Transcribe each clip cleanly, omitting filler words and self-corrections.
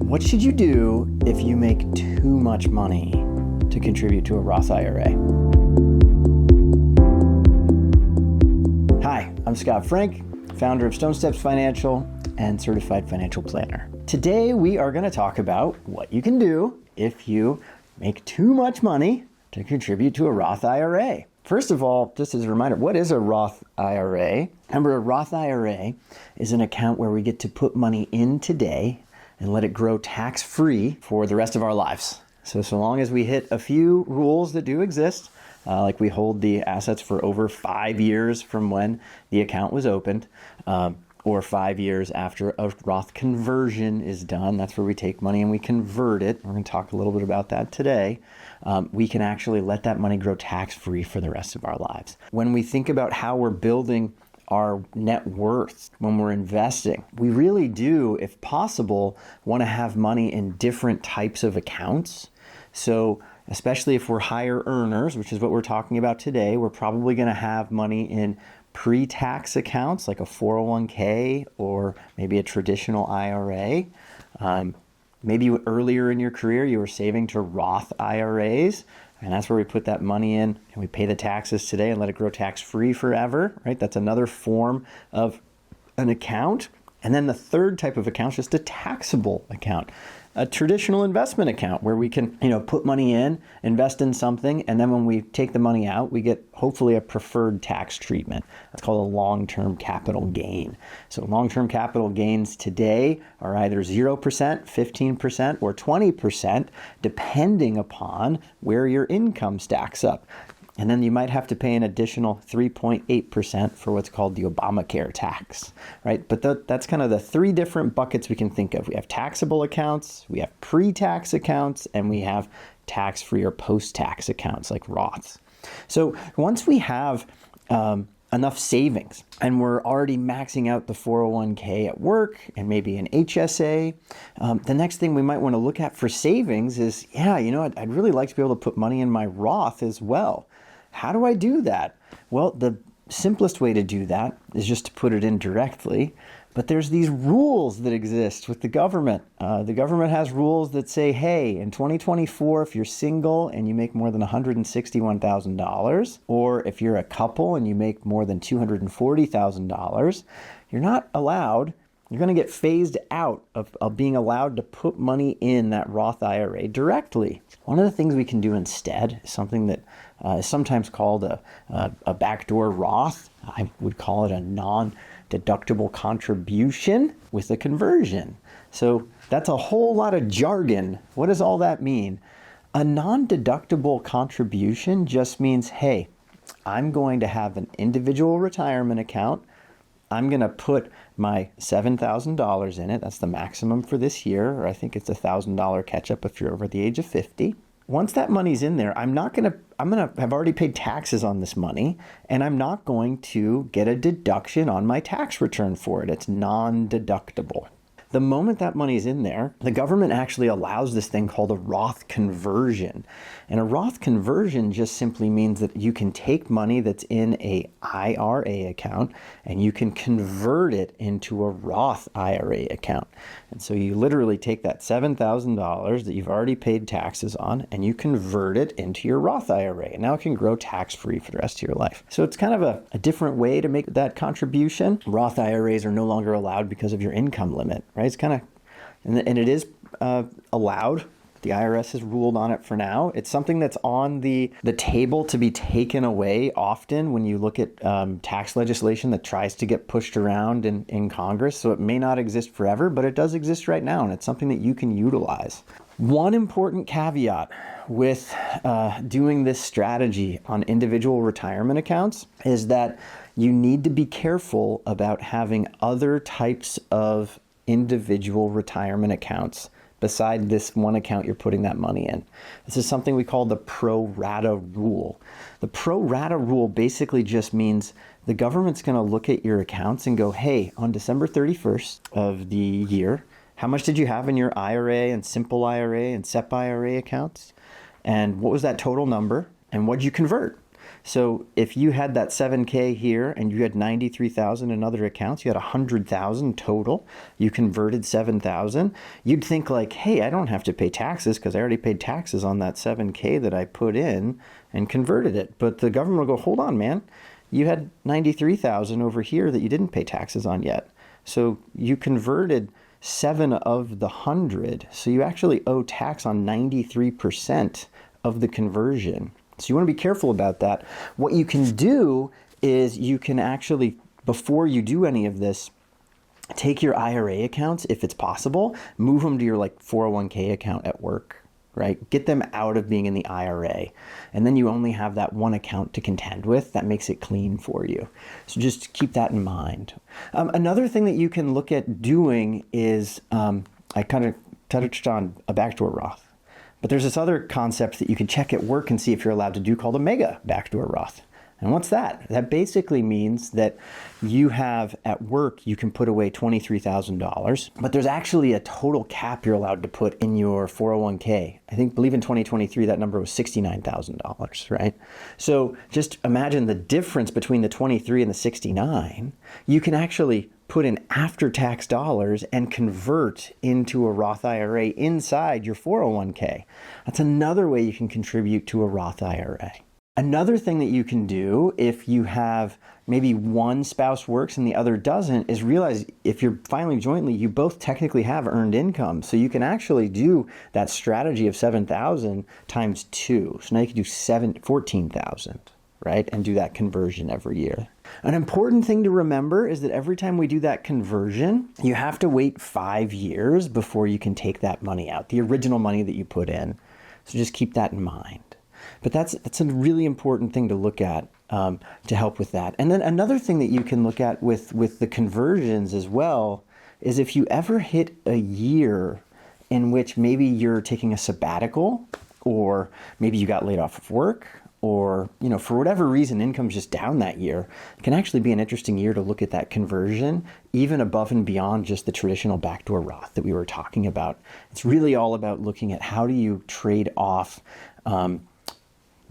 What should you do if you make too much money to contribute to a Roth IRA? Hi, I'm Scott Frank, founder of Stone Steps Financial and certified financial planner. Today we are going to talk about what you can do if you make too much money to contribute to a Roth IRA. First of all, just as a reminder, what is a Roth IRA? Remember, a Roth IRA is an account where we get to put money in today and let it grow tax-free for the rest of our lives. So long as we hit a few rules that do exist, like we hold the assets for over 5 years from when the account was opened, or 5 years after a Roth conversion is done. That's where we take money and we convert it. We're going to talk a little bit about that today. We can actually let that money grow tax-free for the rest of our lives. When we think about how we're building our net worth when we're investing, we really do, if possible, want to have money in different types of accounts. So especially if we're higher earners, which is what we're talking about today, we're probably going to have money in pre-tax accounts like a 401k or maybe a traditional IRA. Maybe earlier in your career, you were saving to Roth IRAs, and that's where we put that money in and we pay the taxes today and let it grow tax-free forever, right? That's another form of an account. And then the third type of account is just a taxable account, a traditional investment account where we can, put money in, invest in something, and then when we take the money out, we get hopefully a preferred tax treatment. That's called a long-term capital gain. So long-term capital gains today are either 0%, 15%, or 20%, depending upon where your income stacks up. And then you might have to pay an additional 3.8% for what's called the Obamacare tax, right? But that's kind of the three different buckets we can think of. We have taxable accounts, we have pre-tax accounts, and we have tax-free or post-tax accounts like Roths. So once we have enough savings and we're already maxing out the 401k at work and maybe an HSA, the next thing we might want to look at for savings is, I'd really like to be able to put money in my Roth as well. How do I do that? Well, the simplest way to do that is just to put it in directly. But there's these rules that exist with the government. The government has rules that say, hey, in 2024, if you're single and you make more than $161,000, or if you're a couple and you make more than $240,000, you're not allowed, you're going to get phased out of being allowed to put money in that Roth IRA directly. One of the things we can do instead is something that is sometimes called a backdoor Roth. I would call it a non-deductible contribution with a conversion. So that's a whole lot of jargon. What does all that mean? A non-deductible contribution just means, hey, I'm going to have an individual retirement account. I'm going to put my $7,000 in it. That's the maximum for this year, or I think it's $1,000 catch-up if you're over the age of 50. Once that money's in there, I'm going to have already paid taxes on this money, and I'm not going to get a deduction on my tax return for it. It's non-deductible. The moment that money's in there, the government actually allows this thing called a Roth conversion. And a Roth conversion just simply means that you can take money that's in a IRA account and you can convert it into a Roth IRA account. And so you literally take that $7,000 that you've already paid taxes on and you convert it into your Roth IRA. And now it can grow tax-free for the rest of your life. So it's kind of a different way to make that contribution. Roth IRAs are no longer allowed because of your income limit, right? It's kind of, and it is allowed. The IRS has ruled on it for now. It's something that's on the table to be taken away often when you look at tax legislation that tries to get pushed around in Congress. So it may not exist forever, but it does exist right now, and it's something that you can utilize. One important caveat with doing this strategy on individual retirement accounts is that you need to be careful about having other types of individual retirement accounts beside this one account you're putting that money in. This is something we call the pro-rata rule. The pro-rata rule basically just means the government's going to look at your accounts and go, hey, on December 31st of the year, how much did you have in your IRA and simple IRA and SEP IRA accounts? And what was that total number? And what did you convert? So if you had that 7K here and you had 93,000 in other accounts, you had 100,000 total, you converted 7,000, you'd think like, hey, I don't have to pay taxes because I already paid taxes on that 7K that I put in and converted it. But the government will go, hold on, man. You had 93,000 over here that you didn't pay taxes on yet. So you converted 7 of the 100. So you actually owe tax on 93% of the conversion. So you want to be careful about that. What you can do is you can actually, before you do any of this, take your IRA accounts, if it's possible, move them to your like 401k account at work, right? Get them out of being in the IRA. And then you only have that one account to contend with. That makes it clean for you. So just keep that in mind. Another thing that you can look at doing is, I kind of touched on a backdoor Roth. But there's this other concept that you can check at work and see if you're allowed to do called a mega backdoor Roth. And what's that? That basically means that you have at work, you can put away $23,000, but there's actually a total cap you're allowed to put in your 401k. Believe in 2023, that number was $69,000, right? So just imagine the difference between the 23 and the 69. You can actually put in after-tax dollars and convert into a Roth IRA inside your 401k. That's another way you can contribute to a Roth IRA. Another thing that you can do if you have maybe one spouse works and the other doesn't is realize if you're filing jointly, you both technically have earned income. So you can actually do that strategy of 7,000 times 2. So now you can do 14,000, right? And do that conversion every year. An important thing to remember is that every time we do that conversion, you have to wait 5 years before you can take that money out, the original money that you put in. So just keep that in mind. But that's a really important thing to look at to help with that. And then another thing that you can look at with the conversions as well is if you ever hit a year in which maybe you're taking a sabbatical, or maybe you got laid off of work, or for whatever reason income's just down that year, it can actually be an interesting year to look at that conversion, even above and beyond just the traditional backdoor Roth that we were talking about. It's really all about looking at how do you trade off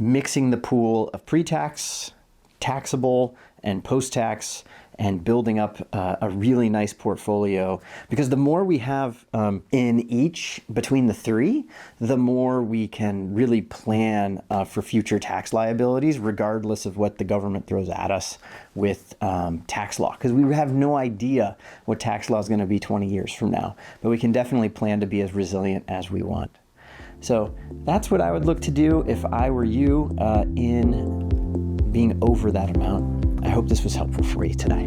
mixing the pool of pre-tax, taxable, and post-tax, and building up a really nice portfolio. Because the more we have in each between the three, the more we can really plan for future tax liabilities, regardless of what the government throws at us with tax law. Because we have no idea what tax law is going to be 20 years from now. But we can definitely plan to be as resilient as we want. So that's what I would look to do if I were you in being over that amount. I hope this was helpful for you today.